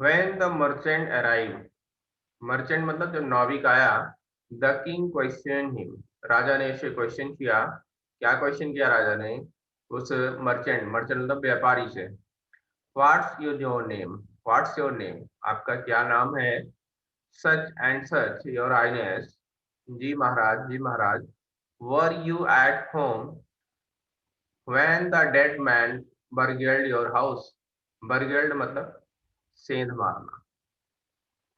When the merchant arrived, merchant मतलब जब नाविक आया, द किंग क्वेश्चन हिम, राजा ने इसे क्वेश्चन किया। क्या क्वेश्चन किया राजा ने उस मर्चेंट, मर्चेंट मतलब व्यापारी से, व्हाट्स योर नेम, आपका क्या नाम है। Such and such your highness, जी महाराज, जी महाराज। Were you at home when the dead man burgled your house, burgled मतलब सेंध मारना,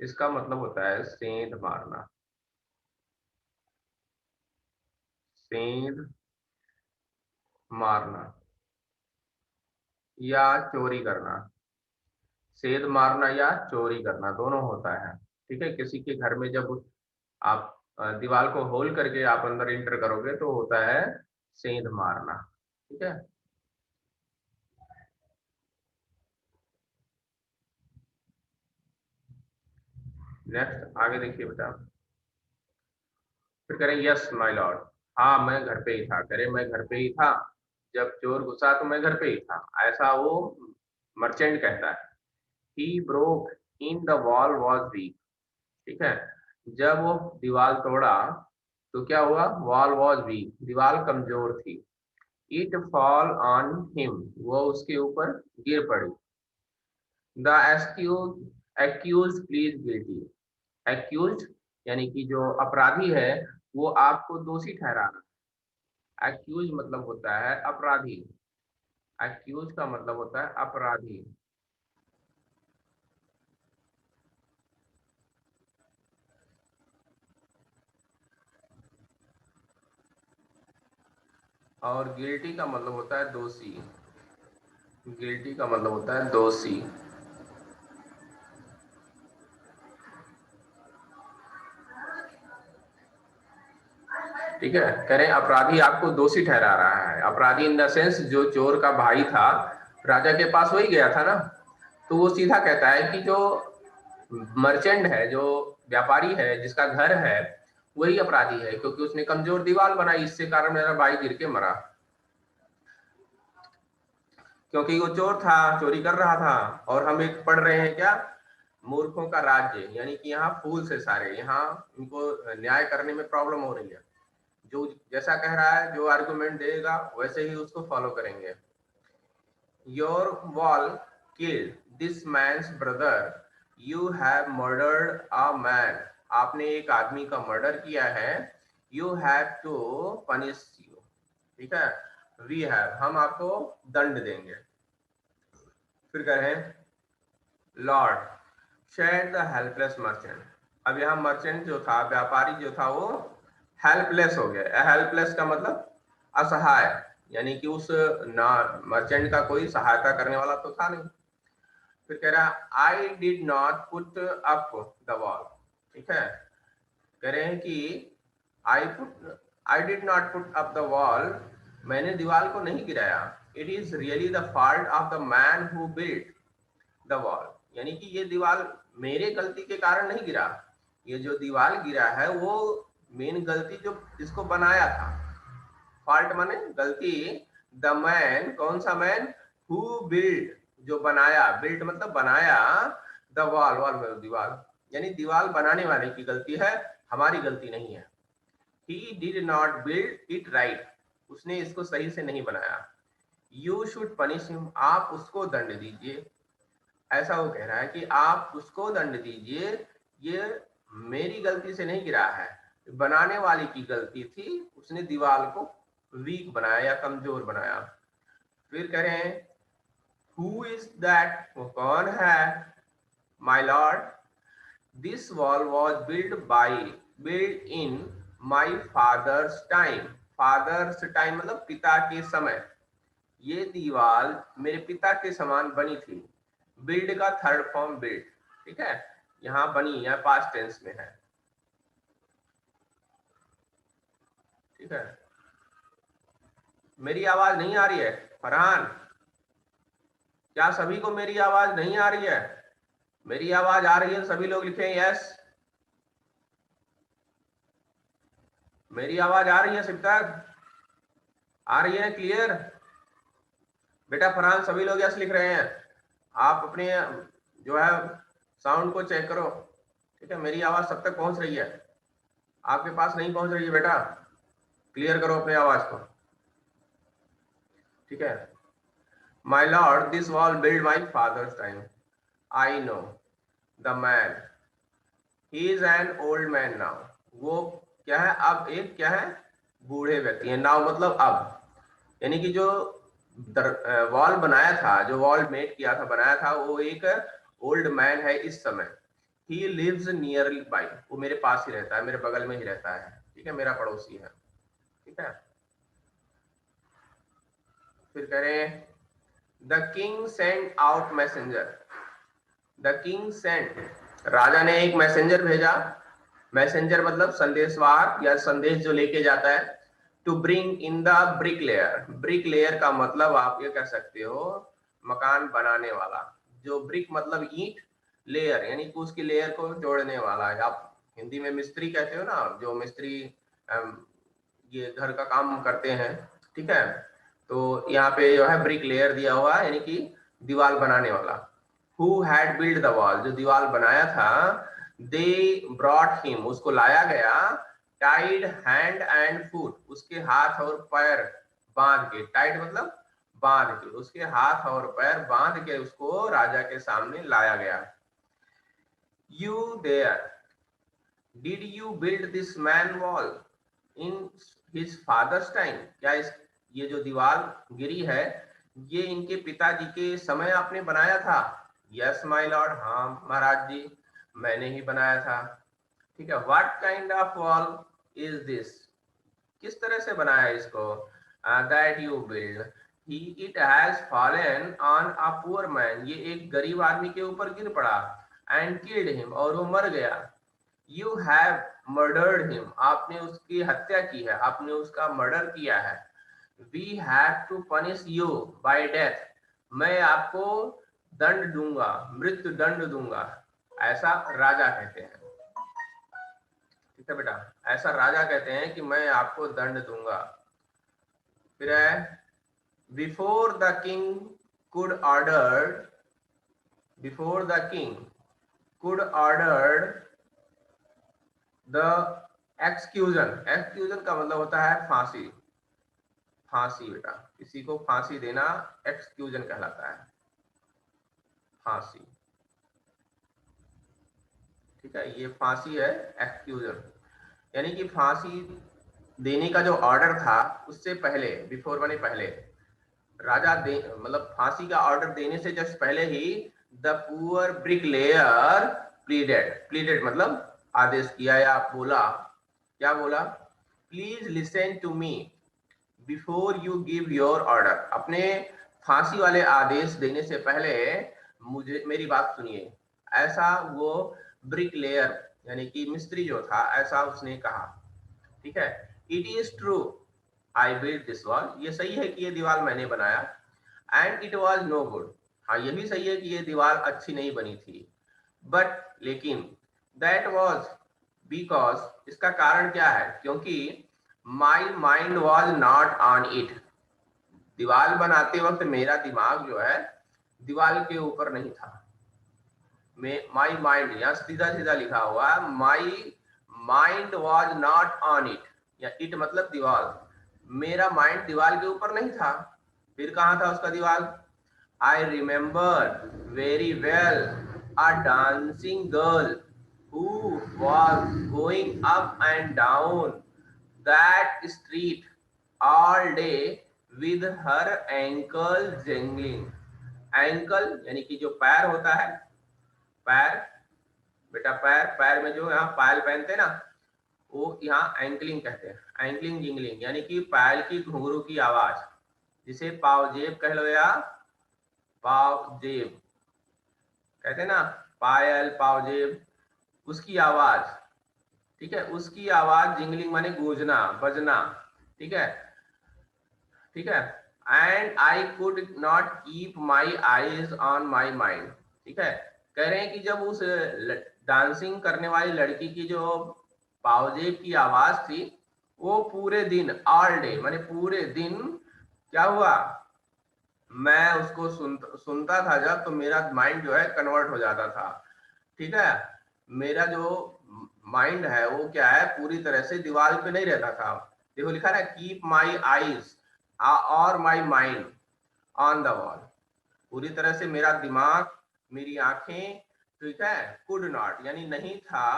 इसका मतलब होता है सेंध मारना, सेंध मारना या चोरी करना। सेंध मारना या चोरी करना दोनों होता है। ठीक है, किसी के घर में जब आप दीवार को होल करके आप अंदर इंटर करोगे तो होता है सेंध मारना। ठीक है, नेक्स्ट आगे देखिए बेटा। फिर करें यस माय लॉर्ड, हाँ मैं घर पे ही था, करे मैं घर पे ही था, जब चोर घुसा तो मैं घर पे ही था, ऐसा वो मर्चेंट कहता है। He broke in the wall was weak, ठीक है, जब वो दीवार तोड़ा तो क्या हुआ, वॉल वॉज वीक, दीवार कमजोर थी। इट फॉल ऑन हिम, वो उसके ऊपर गिर पड़ी। The accuse please guilty, accuse यानी कि जो अपराधी है वो आपको दोषी ठहरा रहा है। एक्यूज मतलब होता है अपराधी, एक्यूज का मतलब होता है अपराधी। और गिल्टी का मतलब होता है दोषी, गिल्टी का मतलब होता है दोषी। ठीक है, करें अपराधी आपको दोषी ठहरा रहा है, अपराधी इन द सेंस जो चोर का भाई था राजा के पास वही गया था ना, तो वो सीधा कहता है कि जो मर्चेंट है, जो व्यापारी है जिसका घर है, वही अपराधी है, क्योंकि उसने कमजोर दीवार बनाई, इससे कारण मेरा भाई गिर के मरा, क्योंकि वो चोर था, चोरी कर रहा था। और हम एक पढ़ रहे हैं क्या, मूर्खों का राज्य, यानी कि यहाँ फूल से सारे, यहाँ उनको न्याय करने में प्रॉब्लम हो रही है। जो जैसा कह रहा है, जो आर्गुमेंट देगा वैसे ही उसको फॉलो करेंगे। Your wall killed this man's brother, you have murdered a man, आपने एक आदमी का मर्डर किया है। You have to punish you, ठीक है, वी हैव, हम आपको दंड देंगे। फिर कहें lord shed the helpless merchant, अब यहाँ मर्चेंट जो था, व्यापारी जो था, वो हेल्पलेस हो गया। हेल्पलेस का मतलब असहाय, यानी कि उस ना मर्चेंट का कोई सहायता करने वाला तो था नहीं। फिर कह रहा I did not put up the wall, ठीक है, कह रहे हैं कि I did not put up the wall, मैंने दीवार को नहीं गिराया। It is really the fault of the man who built the wall, यानी कि ये दीवार मेरे गलती के कारण नहीं गिरा, ये जो दीवार गिरा है वो मेन गलती जो इसको बनाया था, फॉल्ट माने गलती, द मैन कौन सा मैन, हु बिल्ड जो बनाया, बिल्ड मतलब बनाया, द वॉल, वॉल में दीवार, यानी दीवार बनाने वाले की गलती है, हमारी गलती नहीं है। He did not build it right, उसने इसको सही से नहीं बनाया। यू शुड पनिश हिम, आप उसको दंड दीजिए। ऐसा वो कह रहा है कि आप उसको दंड दीजिए, ये मेरी गलती से नहीं गिरा है, बनाने वाले की गलती थी, उसने दीवार को वीक बनाया या कमजोर बनाया। फिर करें हु इज दैट, वो कौन है, my lord this wall was build in my father's time, father's time मतलब पिता के समय, ये दीवार मेरे पिता के समान बनी थी। बिल्ड का थर्ड फॉर्म बिल्ड, ठीक है, यहाँ बनी है पास्ट टेंस में है। ठीक है, मेरी आवाज नहीं आ रही है फरहान, क्या सभी को मेरी आवाज नहीं आ रही है, मेरी आवाज आ रही है सभी लोग लिखें यस, मेरी आवाज आ रही है सिब तक, आ रही है क्लियर। बेटा फरहान सभी लोग यस लिख रहे हैं, आप अपने जो है साउंड को चेक करो, ठीक है, मेरी आवाज सब तक पहुंच रही है, आपके पास नहीं पहुंच रही है बेटा, क्लियर करो अपनी आवाज को, ठीक है। My lord this wall build my father's time, I know the man, he is an old man now, वो क्या है, अब एक क्या है, बूढ़े व्यक्ति है, नाउ मतलब अब, यानी कि जो वॉल बनाया था, जो वॉल मेड किया था, बनाया था, वो एक ओल्ड मैन है इस समय। ही लिव्स नियर बाई, वो मेरे पास ही रहता है, मेरे बगल में ही रहता है, ठीक है, मेरा पड़ोसी है, ठीक है। फिर करें the king send out messenger, the king send, राजा ने एक मैसेंजर भेजा, मैसेंजर मतलब संदेशवाहक या संदेश जो लेके जाता है, to bring in the brick layer, brick layer का मतलब आप ये कह सकते हो मकान बनाने वाला, जो ब्रिक मतलब ईंट, लेयर यानी कि उसकी लेयर को जोड़ने वाला है, आप हिंदी में मिस्त्री कहते हो ना, जो मिस्त्री ये घर का काम करते हैं, ठीक है, तो यहाँ पे जो है ब्रिक लेयर दिया हुआ है, यानी कि दीवार बनाने वाला। Who had build the wall, जो दीवार बनाया था, दे ब्रॉट हिम, उसको लाया गया, टाइड हैंड एंड फुट, उसके हाथ और पैर बांध के, टाइड मतलब बांध के, उसके हाथ और पैर बांध के उसको राजा के सामने लाया गया। You there, did you build this man wall in his father's time, क्या इस ये जो दीवार गिरी है, ये इनके पिताजी के समय आपने बनाया था? यस माय लॉर्ड, हाँ महाराज जी, मैंने ही बनाया था, ठीक है। What kind of wall is this, किस तरह से बनाया इसको, that you build, he it has fallen on a poor man, ये एक गरीब आदमी के ऊपर गिर पड़ा, एंड किल्ड हिम, और वो मर गया। यू हैव मर्डर्ड हिम, आपने उसकी हत्या की है, आपने उसका मर्डर किया है। We have to punish you by death, मैं आपको दंड दूंगा, मृत्यु दंड दूंगा, ऐसा राजा कहते हैं, ठीक है बेटा, ऐसा राजा कहते हैं कि मैं आपको दंड दूंगा। फिर है before the king could ordered, before the king could ordered the execution, execution का मतलब होता है फांसी, फांसी बेटा, किसी को फांसी देना एक्सक्यूजन कहलाता है, फांसी, ठीक है, ये फांसी है एक्सक्यूजन, यानी कि फांसी देने का जो ऑर्डर था उससे पहले, बिफोर माने पहले, राजा दे मतलब फांसी का ऑर्डर देने से जस्ट पहले ही the poor bricklayer pleaded, pleaded मतलब आदेश किया या बोला, क्या बोला, please listen to me before you give your order, अपने फांसी वाले आदेश देने से पहले मुझे मेरी बात सुनिए, ऐसा वो ब्रिक लेयर यानी कि मिस्त्री जो था ऐसा उसने कहा, ठीक है। It is true I build this wall, ये सही है कि ये दीवार मैंने बनाया, and it was no good, हाँ ये भी सही है कि ये दीवार अच्छी नहीं बनी थी, बट लेकिन दैट वॉज बिकॉज, इसका कारण क्या है, क्योंकि my mind was not on it, दीवार बनाते वक्त मेरा दिमाग जो है दीवार के ऊपर नहीं था, माई माइंड, यहाँ सीधा सीधा लिखा हुआ है, my mind was not on it, या इट मतलब दीवार, मेरा माइंड दीवार के ऊपर नहीं था, फिर कहाँ था उसका दीवार, I remember very well a dancing girl who was going up and down that street all day with her ankle jangling, ankle यानी कि जो पैर होता है, पैर बेटा, पैर, पैर में जो यहाँ पायल पहनते हैं ना, वो यहाँ एंकलिंग कहते हैं, एंकलिंग जिंगलिंग यानी कि पायल की घुंघरू की आवाज, जिसे पावजेब कह लो या पावजेब कहते हैं ना, पायल पावजेब, उसकी आवाज, ठीक है, उसकी आवाज, जिंगलिंग माने गूंजना बजना, ठीक है, ठीक है, and I could not keep my eyes on my mind, ठीक है, कह रहे हैं कि जब उस डांसिंग करने वाली लड़की की जो पावजेब की आवाज थी, वो पूरे दिन, ऑल डे माने पूरे दिन, क्या हुआ, मैं उसको सुनता था जब, तो मेरा माइंड जो है कन्वर्ट हो जाता था, ठीक है, मेरा जो माइंड है वो क्या है, पूरी तरह से दीवार पे नहीं रहता था। देखो लिखा है कीप माई आईज और my mind on the wall. पूरी तरह से मेरा दिमाग, मेरी आंखें, ठीक है, कुड नॉट यानी नहीं था,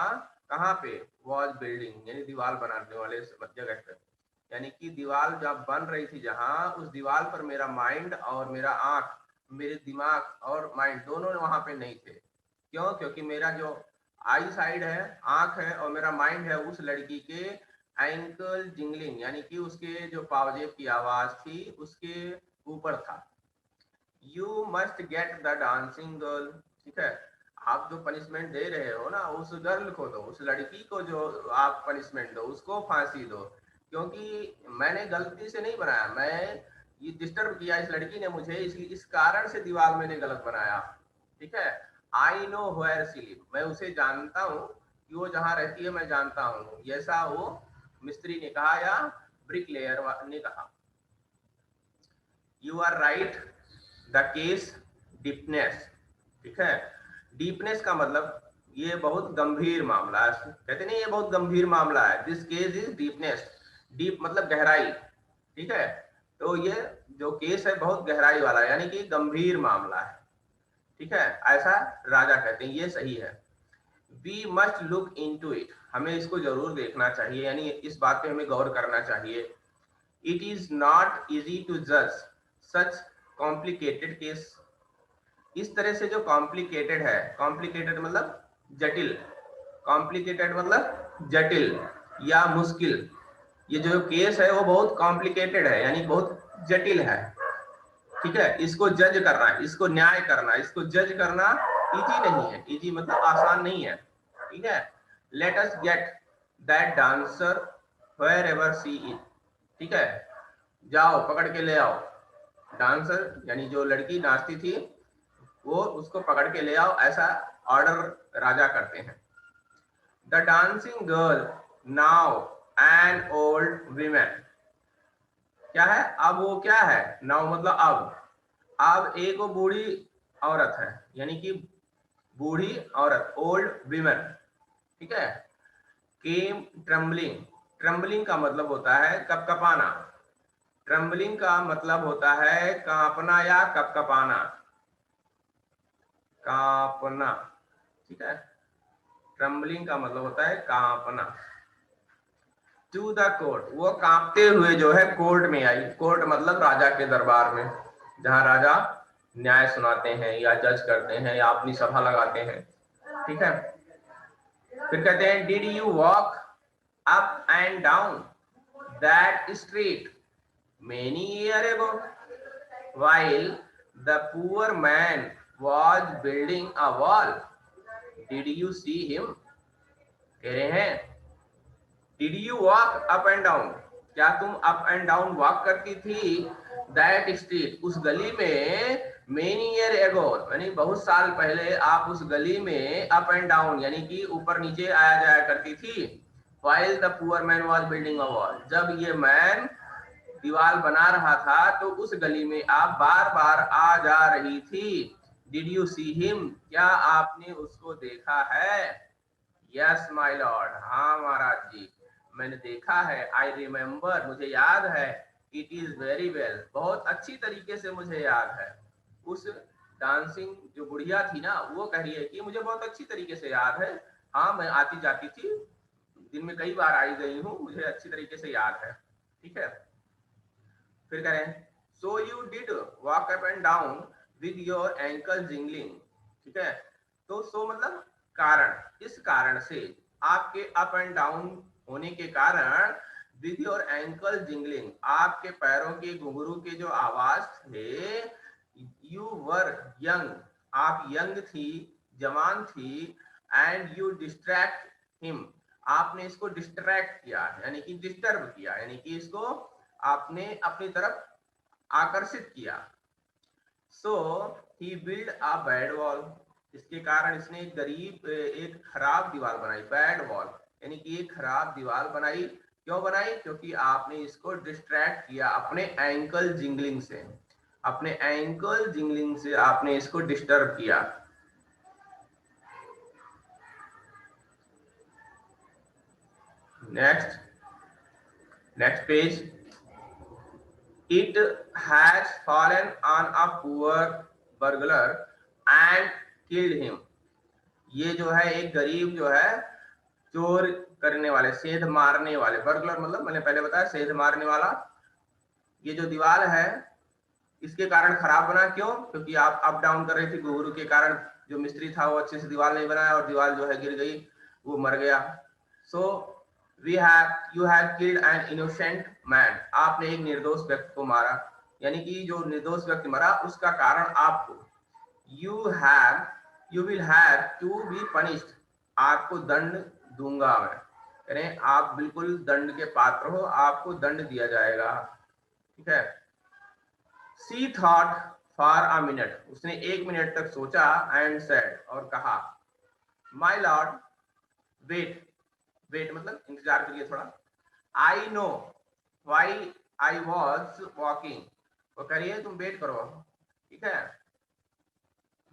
कहाँ पे, वॉज बिल्डिंग यानी दीवार बनाने वाले जगह पे, यानी कि दीवार जब बन रही थी जहां, उस दीवार पर मेरा माइंड और मेरा आंख, मेरे दिमाग और माइंड दोनों वहां पे नहीं थे। क्यों? क्योंकि मेरा जो आई साइड है, आंख है, और मेरा माइंड है उस लड़की के एंकल जिंगलिंग यानी कि उसके जो पावजेब की आवाज थी उसके ऊपर था। You must get the dancing girl, ठीक है, आप जो पनिशमेंट दे रहे हो ना उस गर्ल को दो, उस लड़की को जो आप पनिशमेंट दो उसको फांसी दो, क्योंकि मैंने गलती से नहीं बनाया, मैं ये डिस्टर्ब किया इस लड़की ने मुझे, इस कारण से दीवार मैंने गलत बनाया। ठीक है, I know where she live, मैं उसे जानता हूँ कि वो जहाँ रहती है, मैं जानता हूँ, ऐसा वो मिस्त्री ने कहा या ब्रिक लेयर ने कहा। You are right, the case deepness, ठीक है, डीपनेस का मतलब ये बहुत गंभीर मामला है, कहते नहीं ये बहुत गंभीर मामला है, this case is deepness, deep मतलब गहराई, ठीक है, तो ये जो केस है बहुत गहराई वाला यानी कि गंभीर मामला है, ठीक है, ऐसा राजा कहते हैं, ये सही है। We must look into it, हमें इसको जरूर देखना चाहिए, यानी इस बात पे हमें गौर करना चाहिए। It is not easy to जज सच कॉम्प्लिकेटेड केस, इस तरह से जो कॉम्प्लिकेटेड है, कॉम्प्लिकेटेड मतलब जटिल, कॉम्प्लिकेटेड मतलब जटिल या मुश्किल, ये जो केस है वो बहुत कॉम्प्लिकेटेड है यानी बहुत जटिल है, ठीक है, इसको जज करना, इसको न्याय करना, इसको जज करना इजी नहीं है, इजी मतलब आसान नहीं है, ठीक है। Let us get that dancer where ever she is, ठीक है, जाओ पकड़ के ले आओ, डांसर यानी जो लड़की नाचती थी वो उसको पकड़ के ले आओ, ऐसा ऑर्डर राजा करते हैं। The dancing girl now an old women, क्या है, अब वो क्या है, नाउ मतलब अब एक वो बूढ़ी औरत है यानी कि बूढ़ी औरत, ओल्ड वीमेन, ठीक है, केम ट्रम्बलिंग, ट्रम्बलिंग का मतलब होता है कपकपाना, ट्रम्बलिंग का मतलब होता है कांपना या कपकपाना, कांपना, ठीक है, ट्रम्बलिंग का मतलब होता है कांपना। टू द कोर्ट, वो कांपते हुए जो है कोर्ट में आई, कोर्ट मतलब राजा के दरबार में, जहां राजा न्याय सुनाते हैं या जज करते हैं या अपनी सभा लगाते हैं, ठीक है। फिर कहते हैं did you walk up and down that street many year ago while the poor man was building a wall, did you see him, कह रहे हैं did you walk up and down, क्या तुम अप एंड डाउन वॉक करती थी that street, उस गली में, मेनी ईयर एगो यानी बहुत साल पहले आप उस गली में अप एंड डाउन यानी कि ऊपर नीचे आया जाया करती थी, while the poor man was building a wall, जब ये मैन दीवार बना रहा था तो उस गली में आप बार बार आ जा रही थी, डिड यू सी हिम, क्या आपने उसको देखा है, यस माय लॉर्ड, हाँ महाराज जी मैंने देखा है, आई रिमेम्बर मुझे याद है, इट इज वेरी वेल बहुत अच्छी तरीके से मुझे याद है। उस डांसिंग जो बुढ़िया थी ना वो कह रही है कि मुझे बहुत अच्छी तरीके से याद है, हाँ मैं आती जाती थी, दिन में कई बार आई गई हूँ, मुझे अच्छी तरीके से याद है, ठीक है। फिर करें so you did walk up and down with your ankle jingling, ठीक है, तो सो मतलब कारण, इस कारण से आपके अप एंड डाउन होने के कारण, विद योर एंकल जिंगलिंग आपके पैरों के घुंघरू के जो आवाज थे, यू वर यंग आप यंग थी, जवान थी, एंड यू डिस्ट्रैक्ट हिम आपने इसको डिस्ट्रैक्ट किया यानी कि डिस्टर्ब किया यानी कि इसको आपने अपनी तरफ आकर्षित किया। सो ही बिल्ड अ बैड वॉल, इसके कारण इसने एक खराब दीवार बनाई, बैड वॉल यानी कि एक खराब दीवार बनाई, क्यों बनाई, क्योंकि आपने इसको डिस्ट्रैक्ट किया अपने एंकल जिंगलिंग से, अपने एंकल जिंगलिंग से आपने इसको डिस्टर्ब किया। Next page. It has fallen on a poor burglar and killed him. ये जो है एक गरीब जो है चोर करने वाले, सेध मारने वाले, बर्गलर मतलब मैंने पहले बताया सेध मारने वाला। ये जो दीवार है इसके कारण खराब बना, क्यों? क्योंकि आप अप डाउन कर रही थी, गुरु के कारण जो मिस्त्री था वो अच्छे से दीवार नहीं बनाया और दीवार जो है गिर गई, वो मर गया। So you have killed an innocent man. आपने एक निर्दोष व्यक्ति को मारा, यानी कि जो निर्दोष व्यक्ति मरा उसका कारण आपको, you will have to be punished. आपको दंड दूंगा मैं, यानी आप बिल्कुल दंड के पात्र हो, आपको दंड दिया जाएगा। ठीक है। She thought for a minute, उसने 1 मिनट तक सोचा, and said, और कहा, my lord, wait मतलब इंतजार करिए थोड़ा, I know why I was walking। वो करिए तुम वेट करो। ठीक है।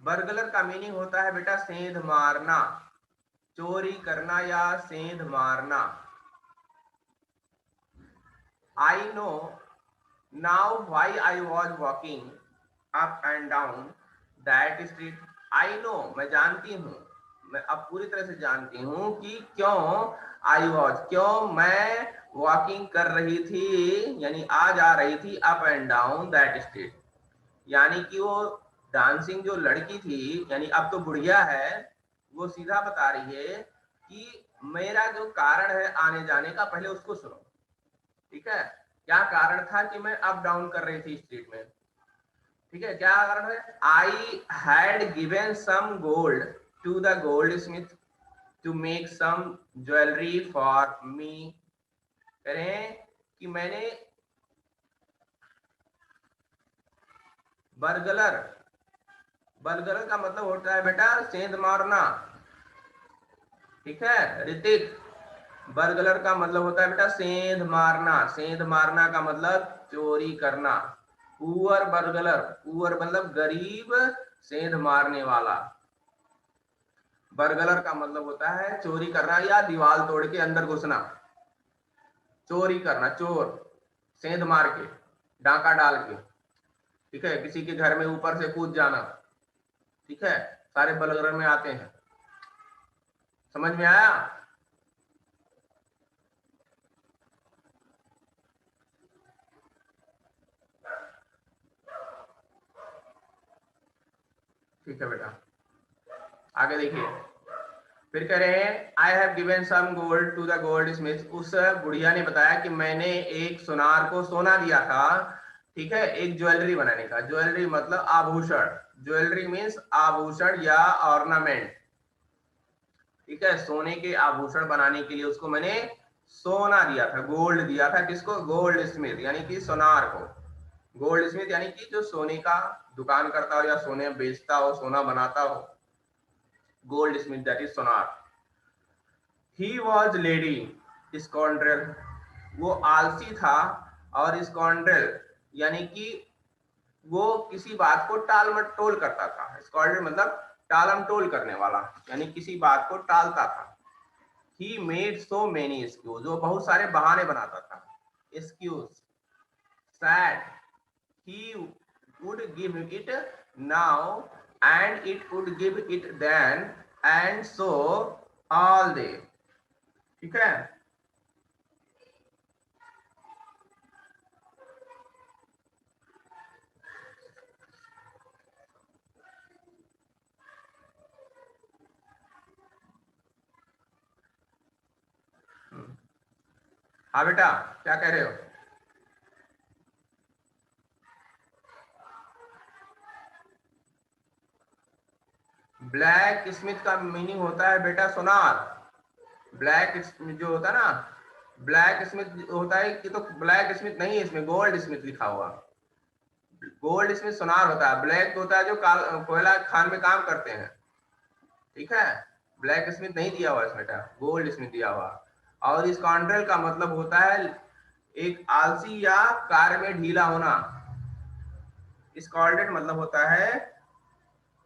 बर्गलर का मीनिंग होता है बेटा सेंध मारना, चोरी करना या सेंध मारना। I know now why I was walking up and down that street। I know मैं जानती हूँ, मैं अब पूरी तरह से जानती हूँ कि क्यों I was, क्यों मैं वॉकिंग कर रही थी, यानी आ जा रही थी up and down that street. यानी कि वो डांसिंग जो लड़की थी, यानी अब तो बुढ़िया है, वो सीधा बता रही है कि मेरा जो कारण है आने जाने का, पहले उसको सुनो। ठीक है। क्या कारण था कि मैं अप डाउन कर रही थी स्ट्रीट में। ठीक है। क्या कारण है? I had given some gold to the gold smith to make some jewellery for me. करें कि मैंने बर्गलर का मतलब होता है बेटा सेंध मारना। ठीक है ऋतिक, बर्गलर का मतलब होता है बेटा सेंध मारना। सेंध मारना का मतलब चोरी करना। पुअर बर्गलर, पुअर मतलब गरीब, सेंध मारने वाला। बर्गलर का मतलब होता है चोरी करना या दीवार तोड़ के अंदर घुसना, चोरी करना, चोर, सेंध मार के, डाका डाल के। ठीक है। किसी के घर में ऊपर से कूद जाना। ठीक है। सारे बर्गलर में आते हैं। समझ में आया? ठीक है बेटा, आगे देखिए। फिर कह रहे हैं I have given some gold to the gold smith. उस बुढ़िया ने बताया कि मैंने एक सुनार को सोना दिया था। ठीक है। एक ज्वेलरी बनाने का, ज्वेलरी मतलब आभूषण, ज्वेलरी मीन्स आभूषण या ऑर्नामेंट। ठीक है। सोने के आभूषण बनाने के लिए उसको मैंने सोना दिया था, गोल्ड दिया था। किसको? गोल्ड स्मिथ, यानी कि सोनार को। गोल्ड स्मिथ यानी कि जो सोने का दुकान करता हो या सोने बेचता हो, सोना बनाता हो, गोल्ड स्मिथ दैट इज सोनार। ही वॉज लेडी स्कॉन्ड्रेल, वो आलसी था, और स्कॉन्ड्रेल यानी कि वो किसी बात को टाल मटोल करता था। स्कॉन्ड्रेल मतलब टालम टोल करने वाला, यानी किसी बात को टालता था। ही मेड सो मेनी एक्सक्यूज, वो बहुत सारे बहाने बनाता था। Excuse. Sad, he would give it now and it would give it then and so all day। ठीक है। हाँ बेटा, क्या कह रहे हो? ब्लैक स्मिथ का मीनिंग होता है बेटा सोनार। ब्लैक जो होता है ना, ब्लैक स्मिथ होता है कि, तो ब्लैक स्मिथ नहीं है इसमें, गोल्ड स्मिथ लिखा हुआ। गोल्ड स्मिथ सोनार होता है, ब्लैक होता है जो कोयला खान में काम करते हैं। ठीक है। ब्लैक स्मिथ नहीं दिया हुआ इसमें, गोल्ड स्मिथ दिया हुआ। और स्कॉन्ड्रेल का मतलब होता है एक आलसी या कार्य में ढीला होना। स्कॉल्डेड मतलब होता है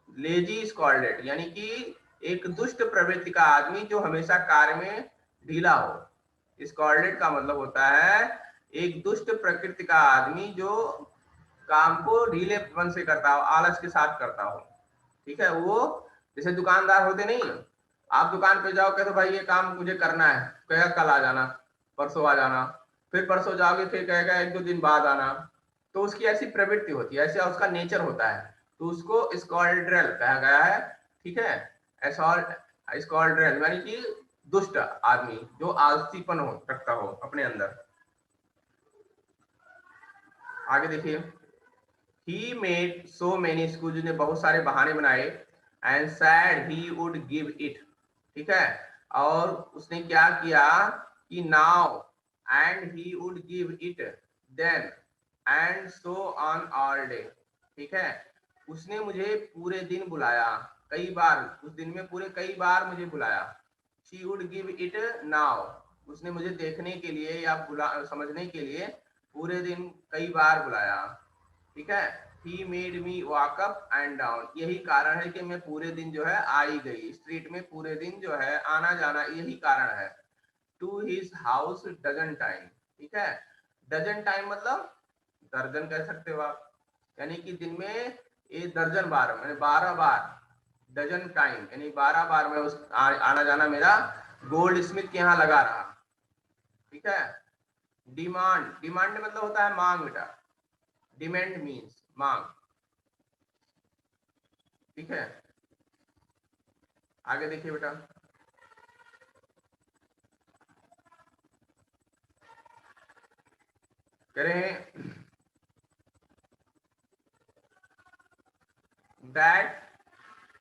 लेजी स्कॉल्डेड, यानी कि एक दुष्ट प्रवृत्ति का आदमी जो हमेशा कार्य में ढीला हो। स्कॉल्डेड का मतलब होता है एक दुष्ट प्रकृति का आदमी जो काम को ढीलेपन से करता हो, आलस के साथ करता हो। ठीक है, वो जैसे दुकानदार होते नहीं, आप दुकान पे जाओ कहते भाई ये काम मुझे करना है, कहेगा कल आ जाना, परसों आ जाना, फिर परसों जाओगे फिर कहेगा एक दो दिन बाद आना। तो उसकी ऐसी प्रवृत्ति होती है, ऐसा उसका नेचर होता है, तो उसको स्कॉल्ड्रल कहा गया है। ठीक है, स्कॉल्ड्रल यानी कि दुष्ट आदमी जो आलसीपन हो रखता हो अपने अंदर। आगे देखिए, he made so many excuse, ने बहुत सारे बहाने बनाए, and said he would give it. ठीक है, और उसने क्या किया कि now and he would give it then and so on all day. ठीक है, उसने मुझे पूरे दिन बुलाया, कई बार, उस दिन में पूरे कई बार मुझे बुलाया। She would give it now, उसने मुझे देखने के लिए या समझने के लिए पूरे दिन कई बार बुलाया। ठीक है, he made me walk up and down, यही कारण है कि मैं पूरे दिन जो है आई गई, स्ट्रीट में पूरे दिन जो है आना जाना, यही कारण है। To his house dozen time. ठीक है, डजन टाइम मतलब दर्जन कह सकते हो आप, यानी कि दिन में एक दर्जन बार, मैंने 12 बार, डजन टाइम यानी 12 बार मैं उस आना जाना मेरा गोल्ड स्मिथ के यहाँ लगा रहा। ठीक है, डिमांड, डिमांड मतलब होता है मांग बेटा, डिमांड मीन्स मांग। ठीक है, आगे देखिए बेटा, कह रहे हैं that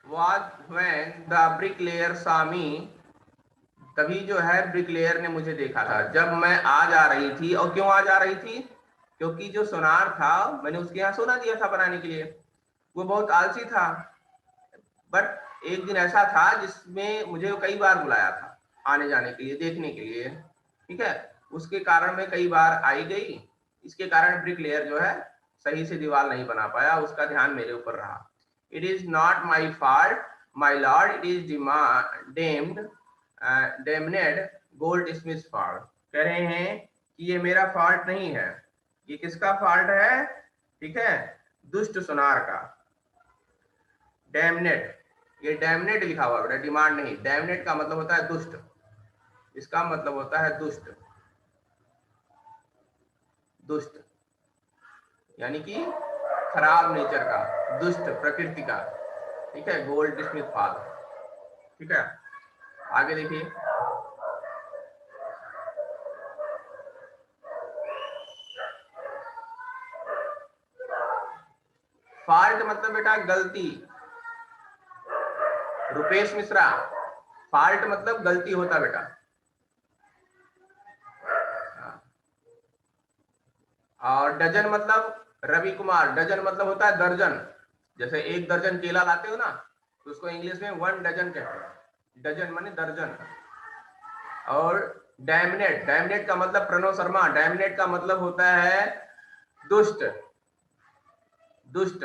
was when the bricklayer saw me, तभी जो है ब्रिकलेयर ने मुझे देखा था जब मैं आ जा रही थी। और क्यों आ जा रही थी, क्योंकि जो सोनार था मैंने उसके यहाँ सोना दिया था बनाने के लिए, वो बहुत आलसी था। बट एक दिन ऐसा था जिसमें मुझे कई बार बुलाया था आने जाने के लिए, देखने के लिए। ठीक है, उसके कारण मैं कई बार आई गई, इसके कारण ब्रिकलेयर जो है सही से दीवार नहीं बना पाया, उसका ध्यान मेरे ऊपर रहा। It is not my fault my lord, it is damned damned goldsmith fault. कह रहे हैं कि ये मेरा फॉल्ट नहीं है, ये किसका फॉल्ट है। ठीक है, दुष्ट सुनार का। डैमनेट, ये डैमनेट लिखा हुआ बेटा, डिमांड नहीं, डैमनेट का मतलब होता है दुष्ट, इसका मतलब होता है दुष्ट, दुष्ट यानी कि खराब नेचर का, दुष्ट प्रकृति का। ठीक है, गोल्ड स्मिथ फॉल। ठीक है, आगे देखिए, फॉल्ट मतलब बेटा गलती, रुपेश मिश्रा, फॉल्ट मतलब गलती होता बेटा। और डजन मतलब रवि कुमार, डजन मतलब होता है दर्जन, जैसे एक दर्जन केला लाते हो ना तो उसको इंग्लिश में 1 डजन कहते हैं, डजन माने दर्जन। और डैमनेट, डैमनेट का मतलब प्रणव शर्मा, डैमनेट का मतलब होता है दुष्ट, दुष्ट।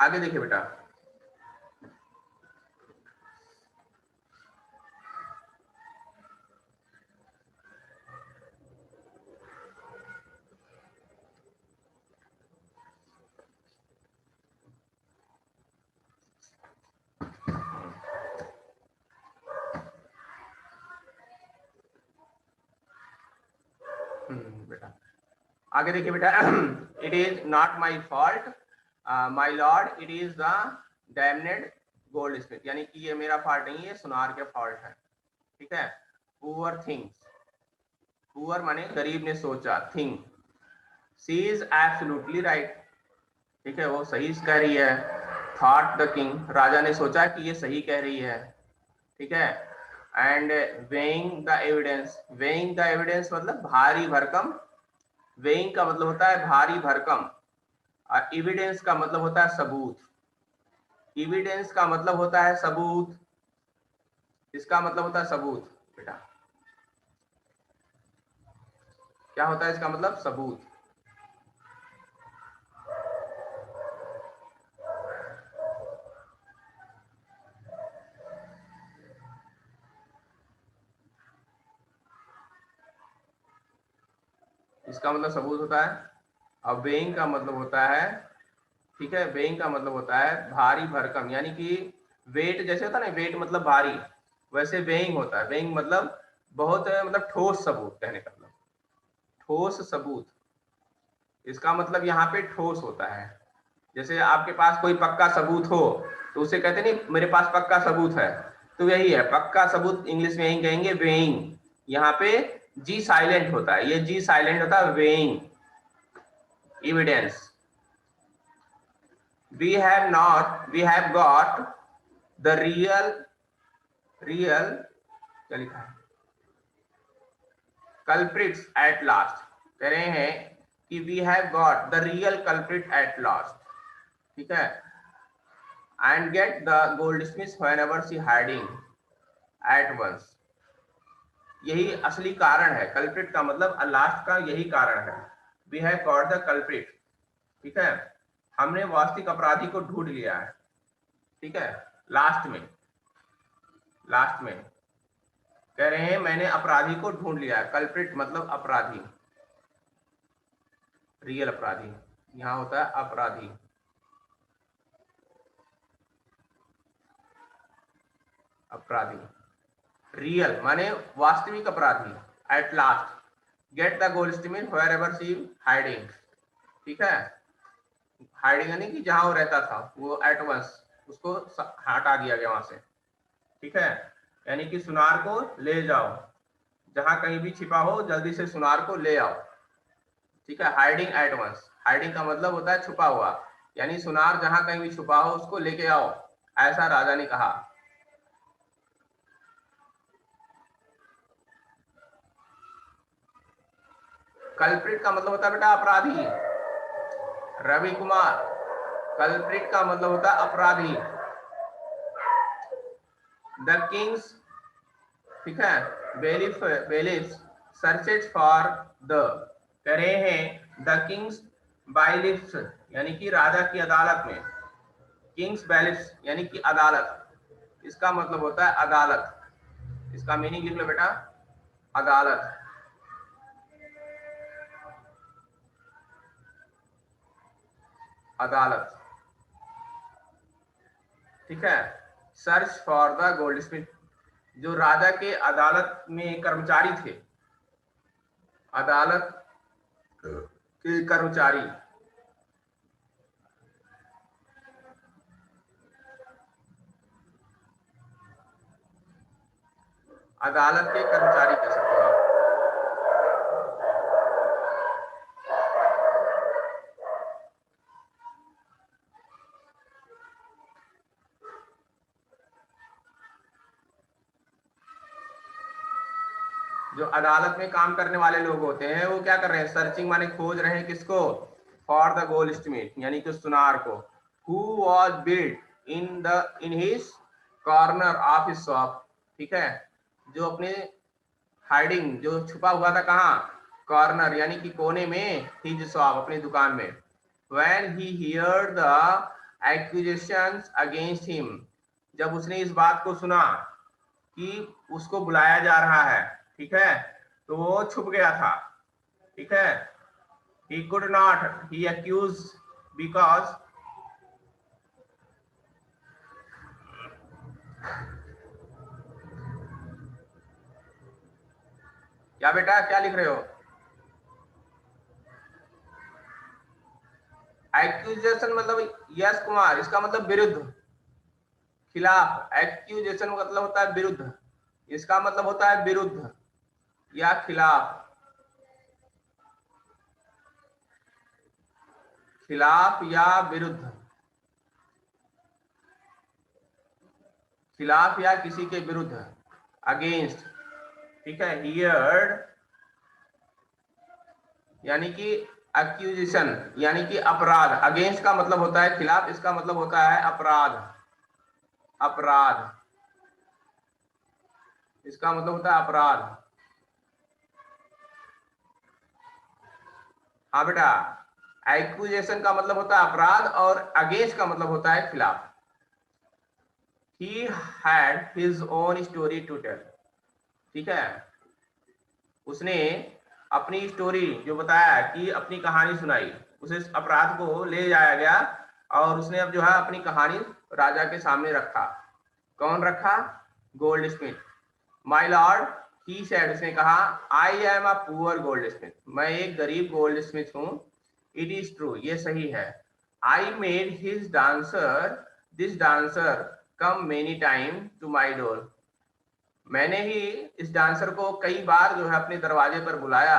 आगे देखिए बेटा, बेटा आगे देखिए बेटा, it is not my fault my lord, it is the damned goldsmith, यानी कि ये मेरा फॉल्ट नहीं है, सुनार के फॉल्ट है। ठीक है, पुअर थिंग्स, पुअर माने गरीब ने सोचा, thing, she is absolutely right. ठीक है, वो सही कह रही है। थॉट द किंग, राजा ने सोचा कि ये सही कह रही है। ठीक है, and weighing the evidence, weighing the evidence मतलब भारी भरकम, वेइंग का मतलब होता है भारी भरकम, और एविडेंस का मतलब होता है सबूत, एविडेंस का मतलब होता है सबूत, इसका मतलब होता है सबूत बेटा, क्या होता है इसका मतलब सबूत। इसका मतलब सबूत होता है। अब वेइंग का मतलब होता है, ठीक है, वेइंग का मतलब होता है भारी भरकम, यानी कि वेट जैसे होता है ना, वेट मतलब भारी, वैसे वेइंग होता है। वेइंग मतलब बहुत मतलब ठोस सबूत, कहने का मतलब ठोस सबूत। इसका मतलब यहाँ पे ठोस होता है। जैसे आपके पास कोई पक्का सबूत हो तो उसे कहते नहीं मेरे पास पक्का सबूत है, तो यही है पक्का सबूत, इंग्लिश में यही कहेंगे वेइंग। यहाँ पे जी साइलेंट होता है, ये जी साइलेंट होता है, weighing evidence. we have got the real क्या लिखा है, culprits at last। कह रहे हैं कि we have got the real culprit at last, ठीक है, and get the goldsmith whenever she hiding at once। यही असली कारण है, कल्प्रिट का मतलब लास्ट का यही कारण है। we have got the culprit, ठीक है, हमने वास्तविक अपराधी को ढूंढ लिया है, ठीक है, लास्ट में, लास्ट में कह रहे हैं मैंने अपराधी को ढूंढ लिया है। कल्प्रिट मतलब अपराधी, रियल अपराधी, यहां होता है अपराधी, अपराधी रियल माने वास्तविक अपराधी। At last get the goldsmith where ever she hiding, ठीक है, हाइडिंग यानी कि जहां वो रहता था, वो एट वंस उसको हटा दिया गया वहां से, ठीक है, यानी कि सुनार को ले जाओ, जहां कहीं भी छिपा हो जल्दी से सुनार को ले आओ, ठीक है। हाइडिंग एट वंस, हाइडिंग का मतलब होता है छुपा हुआ, यानी सुनार जहां कहीं भी छुपा हो उसको लेके आओ, ऐसा राजा ने कहा। कल्प्रिट का मतलब होता है बेटा अपराधी, रवि कुमार, कल्प्रिट का मतलब होता है अपराधी। द किंग्स, ठीक है, बेलिफ सर्चेज फॉर द, कह रहे हैं द किंग्स बाइलिफ्स यानी कि राजा की अदालत में, किंग्स बैलिफ्स यानी कि अदालत, इसका मतलब होता है अदालत, इसका मीनिंग लिख लो बेटा, अदालत, अदालत, ठीक है। सर्च फॉर द गोल्डस्मिथ, जो राजा के अदालत में कर्मचारी थे, अदालत के कर्मचारी, अदालत के कर्मचारी कह सकते हो आप। जो अदालत में काम करने वाले लोग होते हैं वो क्या कर रहे हैं, सर्चिंग माने खोज रहे हैं किसको, फॉर द गोल्डस्मिथ यानी कि सुनार को, who was built in his corner of his shop, ठीक है, जो अपने हाइडिंग जो छुपा हुआ था कहाँ, कॉर्नर यानी कि कोने में, हिज शॉप अपनी दुकान में। When he heard the accusations against him, जब उसने इस बात को सुना कि उसको बुलाया जा रहा है, ठीक है, तो वो छुप गया था, ठीक है, he could not he accused because, क्या बेटा क्या लिख रहे हो, एक्यूजेशन मतलब यस कुमार, इसका मतलब विरुद्ध, खिलाफ, एक्यूजेशन मतलब होता है विरुद्ध, इसका मतलब होता है विरुद्ध या खिलाफ, खिलाफ या विरुद्ध, खिलाफ या किसी के विरुद्ध, अगेंस्ट, ठीक है। हियर्ड यानी कि एक्यूजेशन यानी कि अपराध, अगेंस्ट का मतलब होता है खिलाफ, इसका मतलब होता है अपराध, अपराध, इसका मतलब होता है अपराध। हाँ बेटा, एक्यूजेशन का मतलब होता है अपराध और अगेंस्ट का मतलब होता है खिलाफ। He had his own story to tell, ठीक है, उसने अपनी स्टोरी जो बताया कि अपनी कहानी सुनाई, उसे अपराध को ले जाया गया और उसने अब जो है अपनी कहानी राजा के सामने रखा। कौन रखा? Gold smith. My lord he said, उसने कहा, I am a poor gold smith, मैं एक गरीब गोल्ड स्मिथ हूँ। इट इज ट्रू, ये सही है। I made his dancer, this dancer come many time to my door, मैंने ही इस डांसर को कई बार जो है अपने दरवाजे पर बुलाया।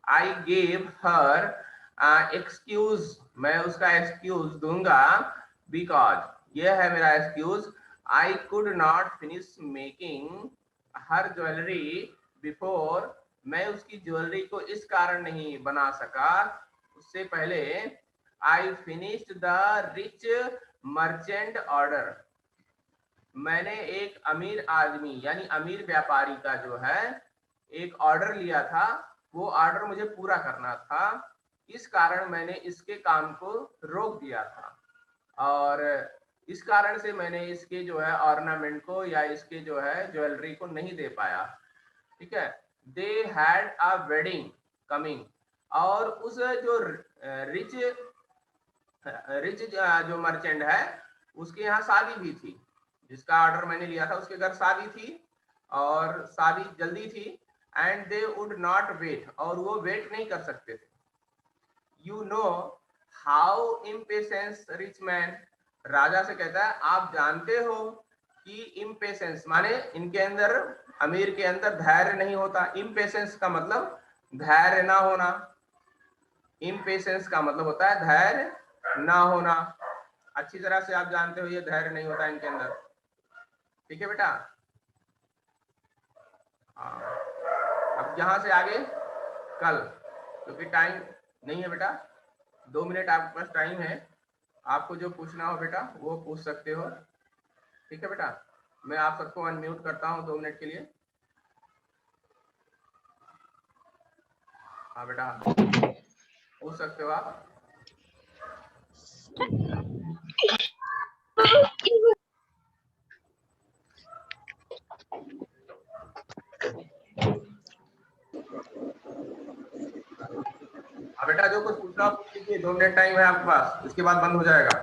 आई गेव हर एक्सक्यूज, मैं उसका एक्सक्यूज दूंगा, बिकॉज यह है मेरा excuse, I could not finish making her jewellery before, मैं उसकी ज्वेलरी को इस कारण नहीं बना सका उससे पहले। I finished the rich merchant order, मैंने एक अमीर आदमी यानी अमीर व्यापारी का जो है एक ऑर्डर लिया था, वो ऑर्डर मुझे पूरा करना था, इस कारण मैंने इसके काम को रोक दिया था और इस कारण से मैंने इसके जो है ऑर्नामेंट को या इसके जो है ज्वेलरी को नहीं दे पाया। ठीक है। They had a wedding coming, और उस जो रिच रिच जो मर्चेंट है उसके यहाँ शादी भी थी, जिसका ऑर्डर मैंने लिया था उसके घर शादी थी और शादी जल्दी थी। And they would not wait, और वो वेट नहीं कर सकते थे। You know how impatience rich man, राजा से कहता है आप जानते हो कि इम्पेशेंस माने इनके अंदर, अमीर के अंदर धैर्य नहीं होता। इम्पेशेंस का मतलब धैर्य ना होना, इम्पेशेंस का मतलब होता है धैर्य ना होना। अच्छी तरह से आप जानते हो ये धैर्य नहीं होता इनके अंदर। ठीक है बेटा। अब यहाँ से आगे कल, क्योंकि टाइम नहीं है बेटा, 2 मिनट आपके पास टाइम है, आपको जो पूछना हो बेटा वो पूछ सकते हो। ठीक है बेटा, मैं आप सबको अनम्यूट करता हूँ 2 मिनट के लिए। हाँ बेटा पूछ सकते हो आप। हाँ बेटा जो कुछ पूछना हो पूछ लीजिए, 2 मिनट टाइम है आपके पास, इसके बाद बंद हो जाएगा।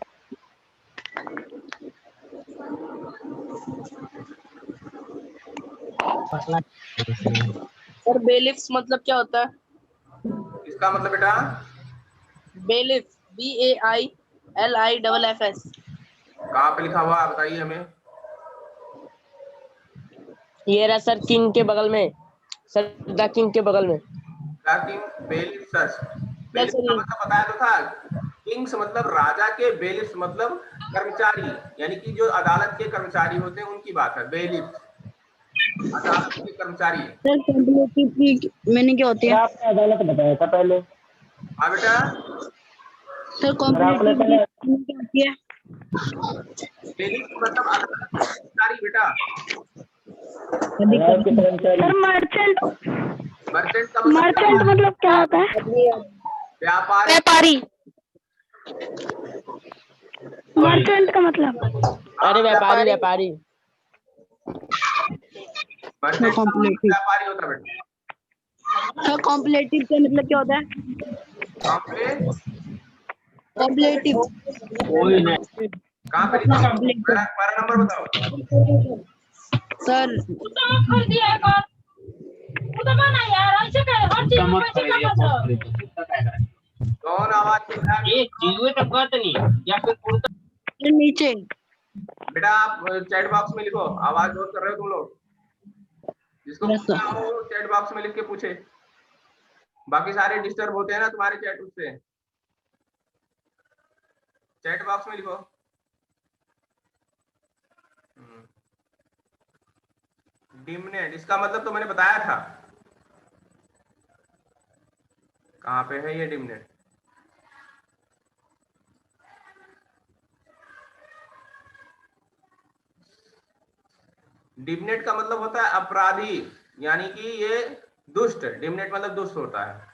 सर बेलिफ्स मतलब क्या होता है? इसका मतलब बेटा बेलिफ, BAILIFF। कहाँ पे लिखा हुआ बताइए हमें। ये रहा सर, किंग के बगल में, सर द किंग के बगल में। क्या किंग? बेलिफ सर, बेलिफ का मतलब बताया तो था। किंग्स मतलब राजा के, बेलिफ मतलब कर्मचारी, यानी कि जो अदालत के कर्मचारी होते हैं उनकी बात है। बेलिफ अदालत के कर्मचारी। सर कॉम्पिलेटिव की मीनिंग क्या होती है? आपने अदालत बताया था पहले। हाँ बेटा सर कॉम्पिलेटिव की मीनिंग क्या होती है? बेलिफ मतलब अदालत के कर्मचारी बेटा। सर मर्चेंट, मर्चेंट का मतलब मर्चेंट मतलब क्या होता है? व्यापारी। व्यापारी। मर्चेंट का मतलब? अरे व्यापारी, व्यापारी। मर्चेंट का मतलब व्यापारी होता है बेटा। सर कॉम्पिलेटिव का मतलब क्या होता है? कॉम्पिलेटिव कहाँ पे लिखा हुआ? पैरा नंबर बताओ सर। कौन आवाज कर रहा है? नीचे। बेटा आप चैट बॉक्स में लिखो, आवाज बहुत कर रहे हो तुम लोग। जिसको पूछना हो चैट बॉक्स में लिख के पूछे, बाकी सारे डिस्टर्ब होते हैं ना तुम्हारे चैट उससे। चैट बॉक्स में लिखो। डिमनेट, इसका मतलब तो मैंने बताया था। कहाँ पे है ये डिमनेट? डिमनेट का मतलब होता है अपराधी, यानी कि ये दुष्ट। डिमनेट मतलब दुष्ट होता है।